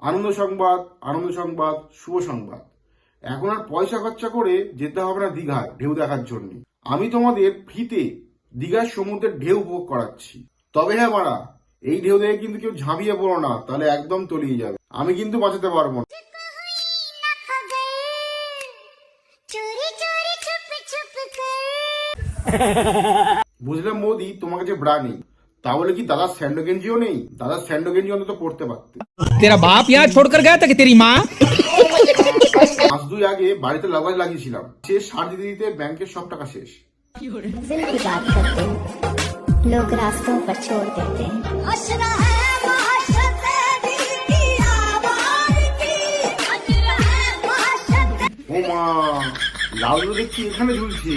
আনন্দ সংবাদ, আনন্দ সংবাদ, শুভ সংবাদ। এখন আর পয়সা খরচা করে যেতে হবে না দীঘায় ঢেউ দেখার জন্য। আমি তোমাদের ফ্রিতে দীঘার সমুদ্রের ঢেউ উপভোগ করাচ্ছি। তবে হ্যাঁ মারা, এই ঢেউ দেখে কিন্তু কেউ ঝাঁপিয়ে পড়ো না, তাহলে একদম তলিয়ে যাবে। আমি কিন্তু বাঁচাতে পারবো না। বুঝলাম মোদি, তোমার কাছে ব্রা নেই, তাহলে কি দাদার স্যান্ডো গেঞ্জিও নেই? দাদার স্যান্ডো গেঞ্জি অন্তত পড়তে পারতে। तेरा बाप यहाँ छोड़कर गया था कि तेरी माँ? মাস দুই আগে বাড়িতে লাগেজ লাগিয়েছিলাম, সে সার দিতে দিতে ব্যাংকের সব টাকা শেষ। दिल की बात करते हैं, लोग रास्तों पर छोड़ देते हैं। ও মা, লাউডো দেখছি এখানে ঝুলছে।